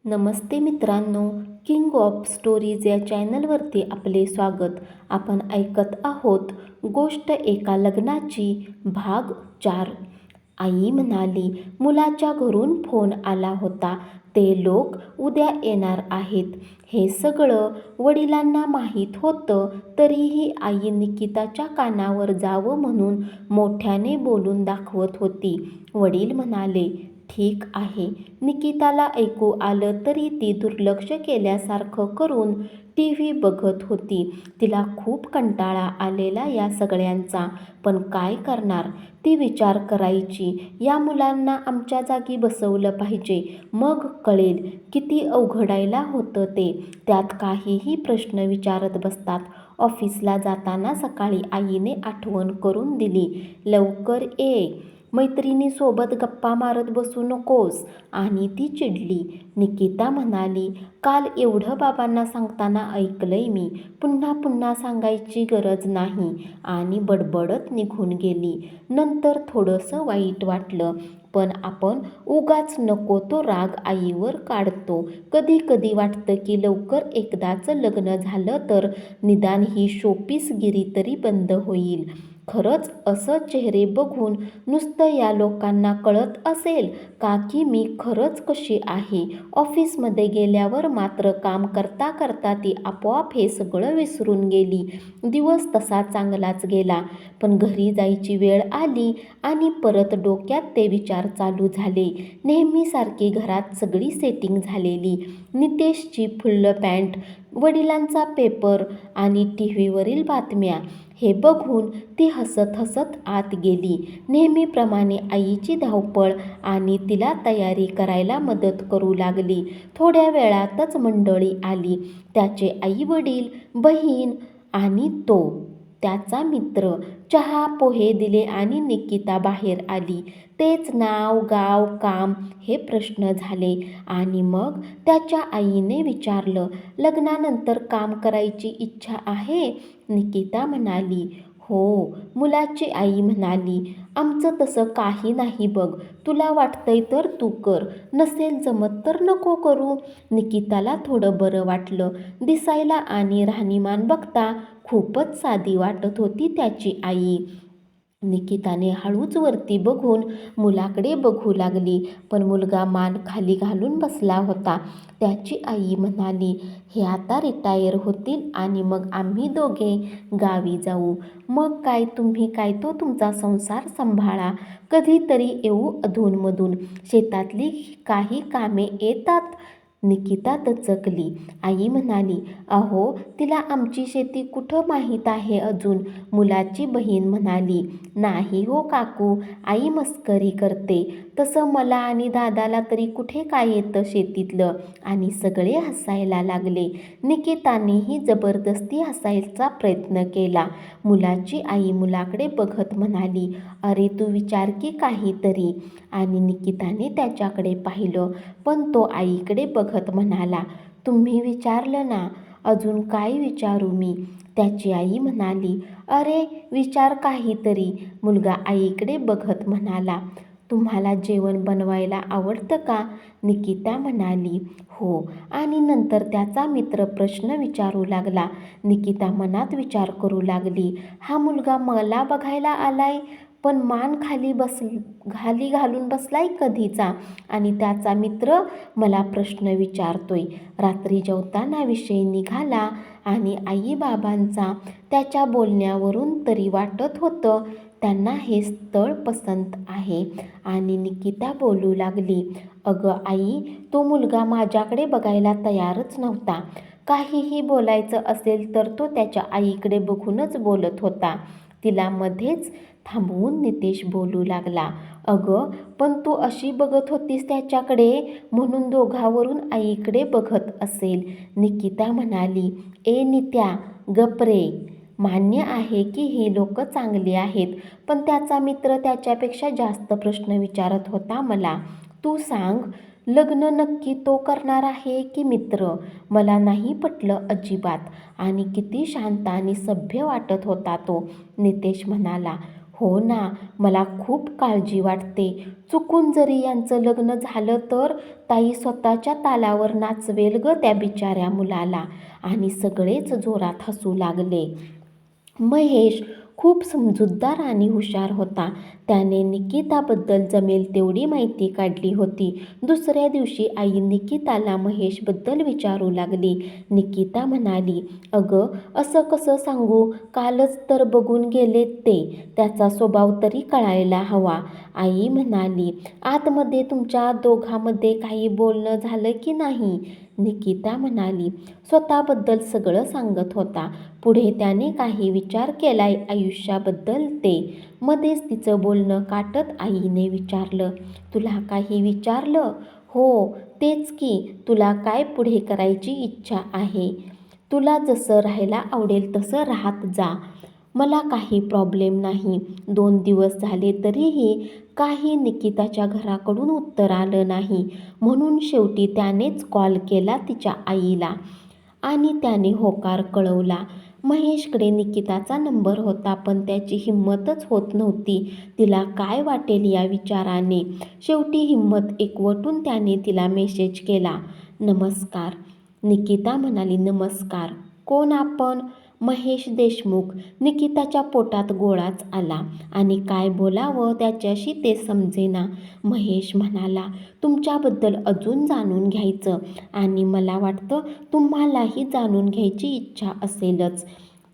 नमस्ते मित्रांनो, king of stories या चॅनलवरती आपले स्वागत. आपण ऐकत आहोत गोष्ट एका लग्नाची भाग 4. आई म्हणाली, मुलाच्या घरून फोन आला होता. ते लोक उद्या येणार आहेत. हे सगळं वडिलांना माहीत होतं, तरीही आई निकिताच्या कानावर जावं म्हणून मोठ्याने बोलून दाखवत होती. वडील म्हणाले, ठीक आहे. निकिताला ऐकू आलं तरी ती दुर्लक्ष केल्यासारखं करून टी व्ही बघत होती. तिला खूप कंटाळा आलेला या सगळ्यांचा. पण काय करणार? ती विचार करायची, या मुलांना आमच्या जागी बसवलं पाहिजे, मग कळेल किती अवघडायला होतं ते. त्यात काहीही प्रश्न विचारत बसतात. ऑफिसला जाताना सकाळी आईने आठवण करून दिली, लवकर ये, मैत्रिणीसोबत गप्पा मारत बसू नकोस. आणि ती चिडली. निकिता म्हणाली, काल एवढं बाबांना सांगताना ऐकलंय मी, पुन्हा पुन्हा सांगायची गरज नाही. आणि बडबडत निघून गेली. नंतर थोडंसं वाईट वाटलं, पण आपण उगाच नको तो राग आईवर काढतो. कधी कधी वाटतं की लवकर एकदाच लग्न झालं तर निदान ही शोपीसगिरी तरी बंद होईल. खरंच असं चेहरे बघून नुसतं या लोकांना कळत असेल का की मी खरंच कशी आहे. ऑफिसमध्ये गेल्यावर मात्र काम करता करता ती आपोआप हे सगळं विसरून गेली. दिवस तसा चांगलाच गेला. पण घरी जायची वेळ आली आणि परत डोक्यात ते विचार चालू झाले. नेहमीसारखी घरात सगळी सेटिंग झालेली. नितेशची फुल्ल पॅन्ट, वडिलांचा पेपर आणि टी व्हीवरील बातम्या. हे बघून ती हसत हसत आत गेली. नेहमीप्रमाणे आईची धावपळ आणि तिला तयारी करायला मदत करू लागली. थोड्या वेळातच मंडळी आली. त्याचे आई वडील, बहीण आणि तो त्याचा मित्र. चहा पोहे दिले आणि निकिता बाहेर आली. तेच नाव, गाव, काम हे प्रश्न झाले. आणि मग त्याच्या आईने विचारलं, लग्नानंतर काम करायची इच्छा आहे? निकिता म्हणाली, हो. मुलाची आई म्हणाली, आमचं तसं काही नाही बघ, तुला वाटतंय तर तू कर, नसेल जमत तर नको करू. निकिताला थोडं बरं वाटलं. दिसायला आणि राहणीमान बघता खूपच साधी वाटत होती त्याची आई. निकिताने हळूच वरती बघून मुलाकडे बघू लागली, पण मुलगा मान खाली घालून बसला होता. त्याची आई म्हणाली, हे आता रिटायर होतील आणि मग आम्ही दोघे गावी जाऊ. मग काय तुम्ही काय तो तुमचा संसार सांभाळा. कधीतरी येऊ अधूनमधून, शेतातली काही कामे येतात. निकिता दचकली. आई म्हणाली, अहो तिला आमची शेती कुठं माहीत आहे अजून. मुलाची बहीण म्हणाली, नाही हो काकू, आई मस्करी करते. तसं मला आणि दादाला तरी कुठे काय येतं शेतीतलं. आणि सगळे हसायला लागले. निकितानेही जबरदस्ती हसायचा प्रयत्न केला. मुलाची आई मुलाकडे बघत म्हणाली, अरे तू विचार की काहीतरी. आणि निकिताने त्याच्याकडे पाहिलं, पण तो आईकडे बघत म्हणाला, तुम्ही विचारलं ना, अजून काय विचारू मी. त्याची आई म्हणाली, अरे विचार काहीतरी. मुलगा आईकडे बघत म्हणाला, तुम्हाला जेवण बनवायला आवडतं का? निकिता म्हणाली, हो. आणि नंतर त्याचा मित्र प्रश्न विचारू लागला. निकिता मनात विचार करू लागली, हा मुलगा मला बघायला आलाय, पण मान खाली घालून बसलाय कधीचा. आणि त्याचा मित्र मला प्रश्न विचारतोय. रात्री जेवताना विषय निघाला आणि आई-बाबांचा. त्याच्या बोलण्यावरून तरी वाटत होतं त्यांना हे स्थळ पसंत आहे. आणि निकिता बोलू लागली, अगं आई, तो मुलगा माझ्याकडे बघायला तयारच नव्हता. काहीही बोलायचं असेल तर तो त्याच्या आईकडे बघूनच बोलत होता. तिला मध्येच थांबवून नितेश बोलू लागला, अगं पण तू अशी बघत होतीस त्याच्याकडे, म्हणून दोघांवरून आईकडे बघत असेल. निकिता म्हणाली, ए नित्या, गप रे. मान्य आहे की ही लोक चांगली आहेत, पण त्याचा मित्र त्याच्यापेक्षा जास्त प्रश्न विचारत होता मला. तू सांग, लग्न नक्की तो करणार आहे की मित्र? मला नाही पटलं अजिबात. आणि किती शांत आणि सभ्य वाटत होता तो. नितेश म्हणाला, हो ना, मला खूप काळजी वाटते. चुकून जरी यांचं लग्न झालं तर ताई स्वतःच्या तालावर नाचवेल ग त्या बिचाऱ्या मुलाला. आणि सगळेच जोरात हसू लागले. महेश खूप समजूतदार आणि हुशार होता. त्याने निकिताबद्दल जमेल तेवढी माहिती काढली होती. दुसऱ्या दिवशी आई निकिताला महेशबद्दल विचारू लागली. निकिता म्हणाली, अगं असं कसं सांगू? कालच तर बघून गेले ते. त्याचा स्वभाव तरी कळायला हवा. आई म्हणाली, आतमध्ये तुमच्या दोघांमध्ये काही बोलणं झालं की नाही? निकिता म्हणाली, स्वतःबद्दल सगळं सांगत होता. पुढे त्याने काही विचार केलाय आयुष्याबद्दल ते. मध्येच तिचं बोलणं काटत आईने विचारलं, तुला काही विचारलं? हो, तेच की, तुला काय पुढे करायची इच्छा आहे? तुला जसं राहायला आवडेल तसं राहत जा. मला काही प्रॉब्लेम नाही. 2 दिवस झाले तरीही काही निकिताच्या घराकडून उत्तर आलं नाही. म्हणून शेवटी त्यानेच कॉल केला तिच्या आईला आणि त्याने होकार कळवला. महेशकडे निकिताचा नंबर होता, पण त्याची हिंमतच होत नव्हती. तिला काय वाटेल या विचाराने. शेवटी हिंमत एकवटून त्याने तिला मेसेज केला. नमस्कार. निकिता म्हणाली, नमस्कार. कोण आपण? महेश देशमुख. निकिताच्या पोटात गोळाच आला आणि काय बोलावं त्याच्याशी ते समजेना. महेश म्हणाला, तुमच्याबद्दल अजून जाणून घ्यायचं आणि मला वाटतं तुम्हालाही जाणून घ्यायची इच्छा असेलच.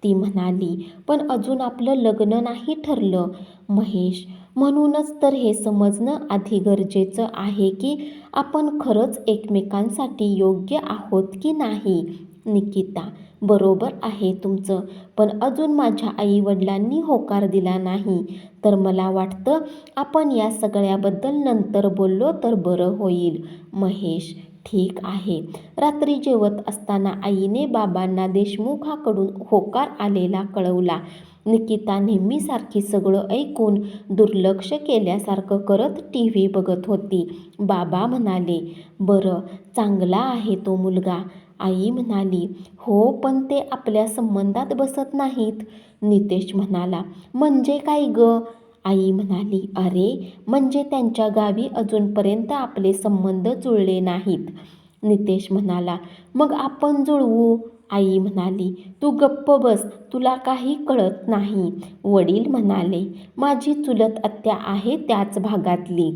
ती म्हणाली, पण अजून आपलं लग्न नाही ठरलं. महेश, म्हणूनच तर हे समजणं आधी गरजेचं आहे की आपण खरंच एकमेकांसाठी योग्य आहोत की नाही. निकिता, बरोबर आहे तुमचं, पण अजून माझ्या आईवडिलांनी होकार दिला नाही. तर मला वाटतं आपण या सगळ्याबद्दल नंतर बोललो तर बरं होईल. महेश, ठीक आहे. रात्री जेवत असताना आईने बाबांना देशमुखाकडून होकार आलेला कळवला. निकिता नेहमीसारखी सगळं ऐकून दुर्लक्ष केल्यासारखं करत TV बघत होती. बाबा म्हणाले, बरं, चांगला आहे तो मुलगा. आई म्हणाली, हो, पण ते आपल्या संबंधात बसत नाहीत. नितेश म्हणाला, म्हणजे काय ग? आई म्हणाली, अरे म्हणजे त्यांच्या गावी अजूनपर्यंत आपले संबंध जुळले नाहीत. नितेश म्हणाला, मग आपण जुळवू. आई म्हणाली, तू गप्प बस, तुला काही कळत नाही. वडील म्हणाले, माझी चुलत आत्या आहे त्याच भागातली.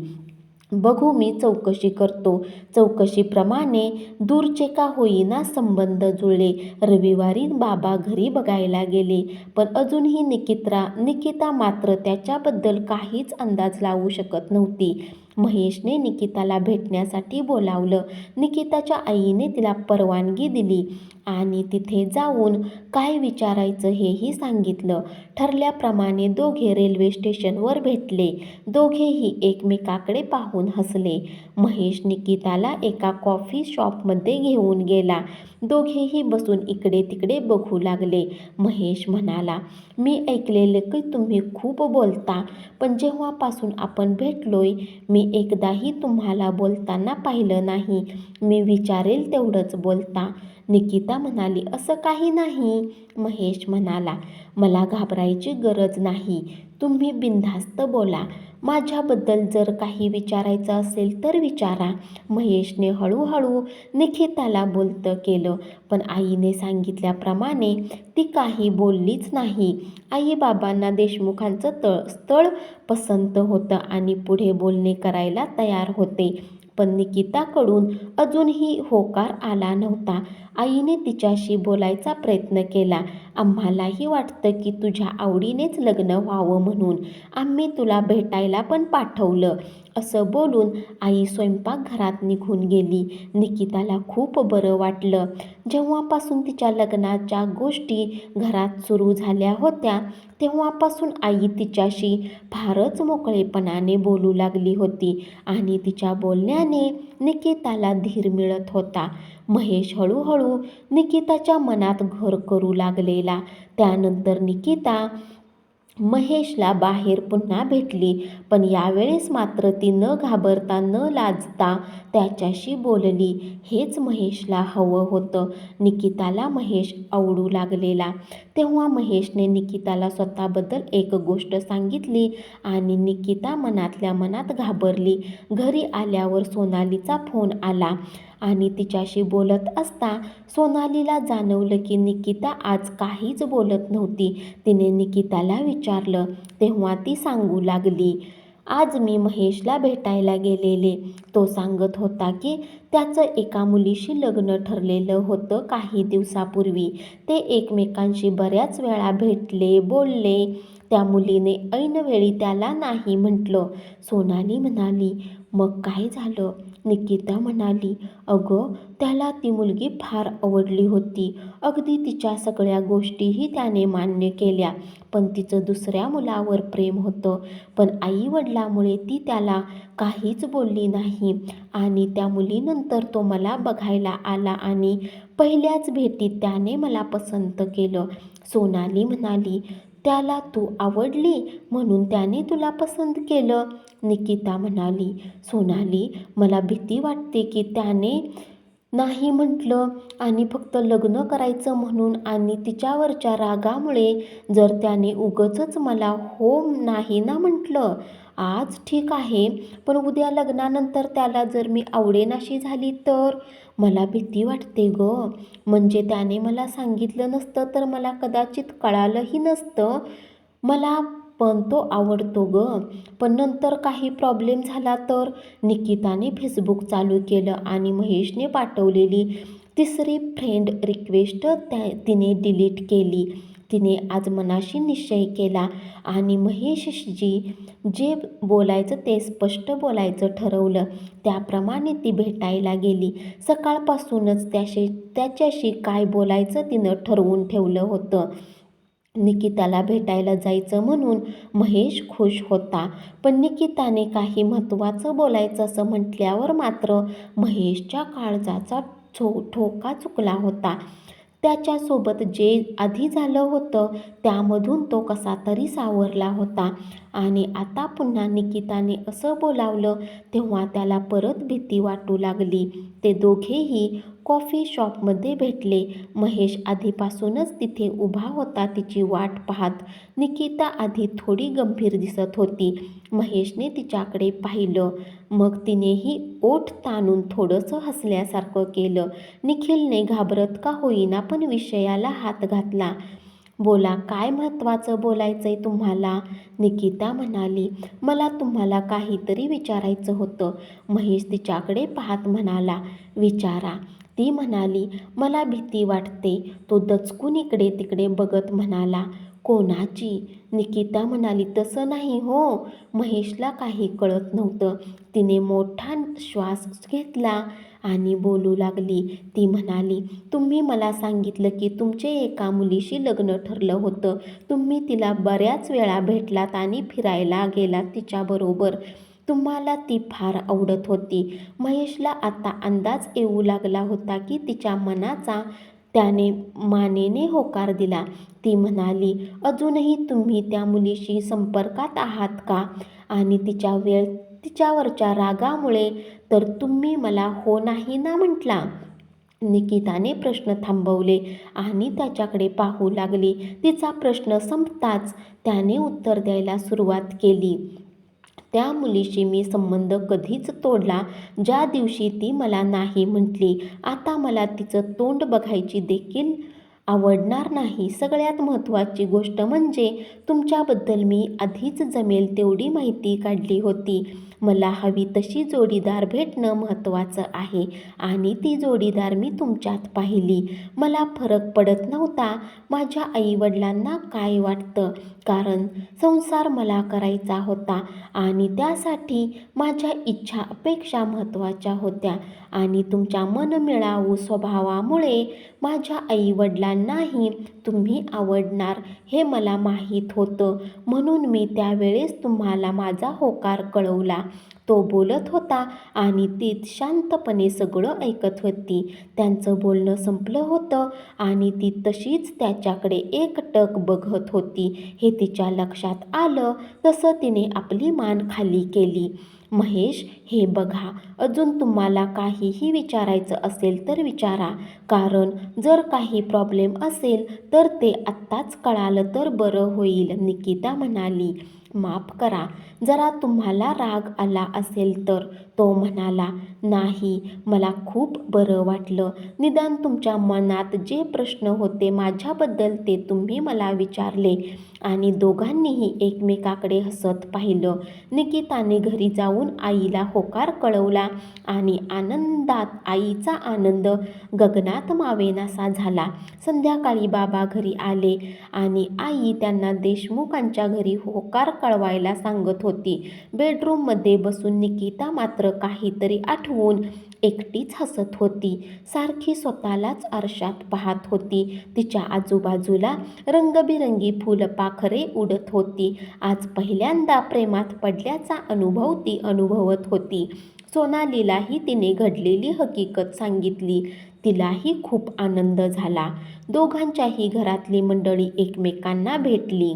बघू, मी चौकशी करतो. चौकशीप्रमाणे दूरचे का होईना संबंध जुळले. रविवारी बाबा घरी बघायला गेले, पण अजूनही निकिता मात्र त्याच्याबद्दल काहीच अंदाज लावू शकत नव्हती. महेशने निकिताला भेटण्यासाठी बोलावलं. निकिताच्या आईने तिला परवानगी दिली आणि तिथे जाऊन काय विचारायचं हेही सांगितलं. ठरल्याप्रमाणे दोघे रेल्वे स्टेशनवर भेटले. दोघेही एकमेकाकडे पाहून हसले. महेश निकिताला एका कॉफी शॉपमध्ये घेऊन गेला. दोघेही बसून इकडे तिकडे बघू लागले. महेश म्हणाला, मी ऐकलेलं की तुम्ही खूप बोलता, पण जेव्हापासून आपण भेटलोय मी एकदाही तुम्हाला बोलताना पाहिलं नाही. मी विचारेल तेवढंच बोलता. निकिता म्हणाली, असं काही नाही. महेश म्हणाला, मला घाबरायची गरज नाही. तुम्ही बिनधास्त बोला. माझ्याबद्दल जर काही विचारायचं असेल तर विचारा. महेशने हळूहळू निकिताला बोलतं केलं, पण आईने सांगितल्याप्रमाणे ती काही बोललीच नाही. आई बाबांना देशमुखांचं स्थळ पसंत होतं आणि पुढे बोलणे करायला तयार होते. पण निकिताकडून अजूनही होकार आला नव्हता. आईने तिच्याशी बोलायचा प्रयत्न केला. आम्हालाही वाटतं की तुझ्या आवडीनेच लग्न व्हावं म्हणून आम्ही तुला भेटायला पण पाठवलं. असं बोलून आई स्वयंपाकघरात निघून गेली. निकिताला खूप बरं वाटलं. जेव्हापासून तिच्या लग्नाच्या गोष्टी घरात सुरू झाल्या होत्या तेव्हापासून आई तिच्याशी फारच मोकळेपणाने बोलू लागली होती आणि तिच्या बोलण्याने निकिताला धीर मिळत होता. महेश हळूहळू निकिताच्या मनात घर करू लागलेला. त्यानंतर निकिता महेशला बाहेर पुन्हा भेटली, पण यावेळेस मात्र ती न घाबरता न लाजता त्याच्याशी बोलली. हेच महेशला हवं होतं. निकिताला महेश आवडू लागलेला. तेव्हा महेशने निकिताला स्वतःबद्दल एक गोष्ट सांगितली आणि निकिता मनातल्या मनात घाबरली. घरी आल्यावर सोनालीचा फोन आला आणि तिच्याशी बोलत असता सोनालीला जाणवलं की निकिता आज काहीच बोलत नव्हती. तिने निकिताला विचारलं, तेव्हा ती सांगू लागली, आज मी महेशला भेटायला गेलेले. तो सांगत होता की त्याचं एका मुलीशी लग्न ठरलेलं होतं काही दिवसापूर्वी. ते एकमेकांशी बऱ्याच वेळा भेटले, बोलले. त्या मुलीने ऐनवेळी त्याला नाही म्हटलं. सोनाली म्हणाली, मग काय झालं? निकिता म्हणाली, अगं त्याला ती मुलगी फार आवडली होती. अगदी तिच्या सगळ्या गोष्टीही त्याने मान्य केल्या. पण तिचं दुसऱ्या मुलावर प्रेम होतं. पण आईवडिलांमुळे ती त्याला काहीच बोलली नाही आणि त्या मुलीनंतर तो मला बघायला आला आणि पहिल्याच भेटीत त्याने मला पसंत केलं. सोनाली म्हणाली, त्याला तू आवडली म्हणून त्याने तुला पसंत केलं? निकिता म्हणाली, सोनाली मला भीती वाटते की त्याने नाही म्हटलं आणि फक्त लग्न करायचं म्हणून आणि तिच्यावरच्या रागामुळे जर त्याने उगाचच मला हो नाही ना म्हटलं. आज ठीक आहे, पण उद्या लग्नानंतर त्याला जर मी आवडेनाशी झाली तर? मला भीती वाटते गं. म्हणजे त्याने मला सांगितलं नसतं तर मला कदाचित कळालंही नसतं. मला पण तो आवडतो गं. पण नंतर काही प्रॉब्लेम झाला तर? निकिताने फेसबुक चालू केलं आणि महेशने पाठवलेली तिसरी फ्रेंड रिक्वेस्ट तिने डिलीट केली. तिने आज मनाशी निश्चय केला आणि महेशशी जे बोलायचं ते स्पष्ट बोलायचं ठरवलं. त्याप्रमाणे ती भेटायला गेली. सकाळपासूनच त्याच्याशी काय बोलायचं तिनं ठरवून ठेवलं होतं. निकिताला भेटायला जायचं म्हणून महेश खुश होता. पण निकिताने काही महत्त्वाचं बोलायचं असं म्हटल्यावर मात्र महेशच्या काळजाचा ठोका चुकला होता. त्याच्यासोबत जे आधी झालं होतं त्यामधून तो कसा तरी सावरला होता आणि आता पुन्हा निकिताने असं बोलावलं तेव्हा त्याला परत भीती वाटू लागली. ते दोघेही कॉफी शॉपमध्ये भेटले. महेश आधीपासूनच तिथे उभा होता तिची वाट पाहत. निकिता आधी थोडी गंभीर दिसत होती. महेशने तिच्याकडे पाहिलं. मग तिनेही ओठ ताणून थोडंसं हसल्यासारखं केलं. निखिलने घाबरत का होईना पण विषयाला हात घातला. बोला, काय महत्त्वाचं बोलायचंय तुम्हाला? निकिता म्हणाली, मला तुम्हाला काहीतरी विचारायचं होतं. महेश तिच्याकडे पाहत म्हणाला, विचारा. ती म्हणाली, मला भीती वाटते. तो दचकून इकडे तिकडे बघत म्हणाला, कोणाची? निकिता म्हणाली, तसं नाही हो. महेशला काही कळत नव्हतं. तिने मोठा श्वास घेतला आणि बोलू लागली. ती म्हणाली, तुम्ही मला सांगितलं की तुमचे एका मुलीशी लग्न ठरलं होतं. तुम्ही तिला बऱ्याच वेळा भेटलात आणि फिरायला गेलात तिच्याबरोबर. तुम्हाला ती फार आवडत होती. महेशला आता अंदाज येऊ लागला होता की तिच्या मनाचा त्याने मानेने होकार दिला. ती म्हणाली, अजूनही तुम्ही त्या मुलीशी संपर्कात आहात का? आणि तिच्यावरच्या रागामुळे तर तुम्ही मला हो नाही ना म्हटला? निकिताने प्रश्न थांबवले आणि त्याच्याकडे पाहू लागली. तिचा प्रश्न संपताच त्याने उत्तर द्यायला सुरुवात केली. त्या मुलीशी मी संबंध कधीच तोडला ज्या दिवशी ती मला नाही म्हटली. आता मला तिचं तोंड बघायची देखील आवडणार नाही. सगळ्यात महत्त्वाची गोष्ट म्हणजे तुमच्याबद्दल मी आधीच जमेल तेवढी माहिती काढली होती. मला हवी तशी जोडीदार भेटणं महत्त्वाचं आहे आणि ती जोडीदार मी तुमच्यात पाहिली. मला फरक पडत नव्हता माझ्या आईवडिलांना काय वाटतं, कारण संसार मला करायचा होता आणि त्यासाठी माझ्या इच्छा अपेक्षा महत्त्वाच्या होत्या आणि तुमच्या मनमिळावू स्वभावामुळे माझ्या आईवडिलांनाही तुम्ही आवडणार हे मला माहीत होतं. म्हणून मी त्यावेळेस तुम्हाला माझा होकार कळवला. तो बोलत होता आणि ती शांतपणे सगळं ऐकत होती. त्यांचं बोलणं संपलं होतं आणि ती तशीच त्याच्याकडे एकटक बघत होती. हे तिच्या लक्षात आलं तसं तिने आपली मान खाली केली. महेश, हे बघा, अजून तुम्हाला काहीही विचारायचं असेल तर विचारा, कारण जर काही प्रॉब्लेम असेल तर ते आत्ताच कळालं तर बरं होईल, निकिता म्हणाली. माफ करा, जरा तुम्हाला राग आला असेल तर, तो म्हणाला. नाही, मला खूप बरं वाटलं. निदान तुमच्या मनात जे प्रश्न होते माझ्याबद्दल ते तुम्ही मला विचारले. आणि दोघांनीही एकमेकाकडे हसत पाहिलं. निकिताने घरी जाऊन आईला होकार कळवला आणि आनंदात आईचा आनंद गगनात मावेनासा झाला. संध्याकाळी बाबा घरी आले आणि आई त्यांना देशमुखांच्या घरी होकार कळवायला सांगत होती. बेडरूममध्ये बसून निकिता मात्र काहीतरी आठवून एकटीच हसत होती. सारखी स्वतःलाच आरशात पाहत होती. तिच्या आजूबाजूला रंगबिरंगी फुलपाखरे उडत होती. आज पहिल्यांदा प्रेमात पडल्याचा अनुभव ती अनुभवत होती. सोनालीलाही तिने घडलेली हकीकत सांगितली. तिलाही खूप आनंद झाला. दोघांच्याही घरातली मंडळी एकमेकांना भेटली.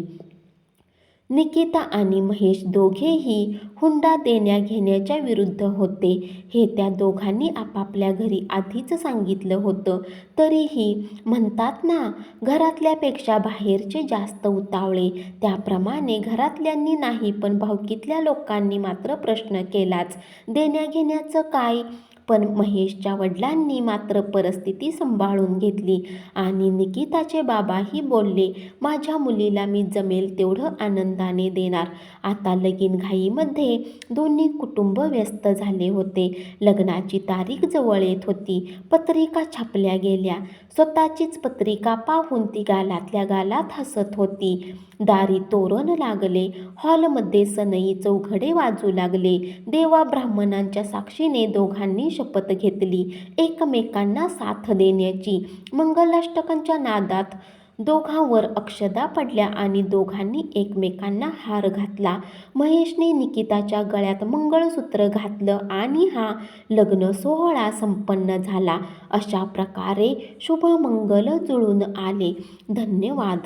निकिता आणि महेश दोघेही हुंडा देण्या-घेण्याच्या विरुद्ध होते. हे त्या दोघांनी आपापल्या घरी आधीच सांगितलं होतं. तरीही म्हणतात ना, घरातल्यापेक्षा बाहेरचे जास्त उतावळे, त्याप्रमाणे घरातल्यांनी नाही पण भावकीतल्या लोकांनी मात्र प्रश्न केलाच. देण्या-घेण्याचं काय? पण महेशच्या वडिलांनी मात्र परिस्थिती सांभाळून घेतली आणि निकिताचे बाबाही बोलले, माझ्या मुलीला मी जमेल तेवढं आनंदाने देणार. आता लगीन घाईमध्ये दोन्ही कुटुंब व्यस्त झाले होते. लग्नाची तारीख जवळ येत होती. पत्रिका छापल्या गेल्या. स्वतःचीच पत्रिका पाहून ती गालातल्या गालात हसत होती. दारी तोरण लागले. हॉलमध्ये सनई चौघडे वाजू लागले. देवा ब्राह्मणांच्या साक्षीने दोघांनी शपथ घेतली एकमेकांना साथ देण्याची. मंगलाष्टकांच्या नादात दोघांवर अक्षदा पडल्या आणि दोघांनी एकमेकांना हार घातला. महेशने निकिताच्या गळ्यात मंगळसूत्र घातलं आणि हा लग्न सोहळा संपन्न झाला. अशा प्रकारे शुभमंगल जुळून आले. धन्यवाद.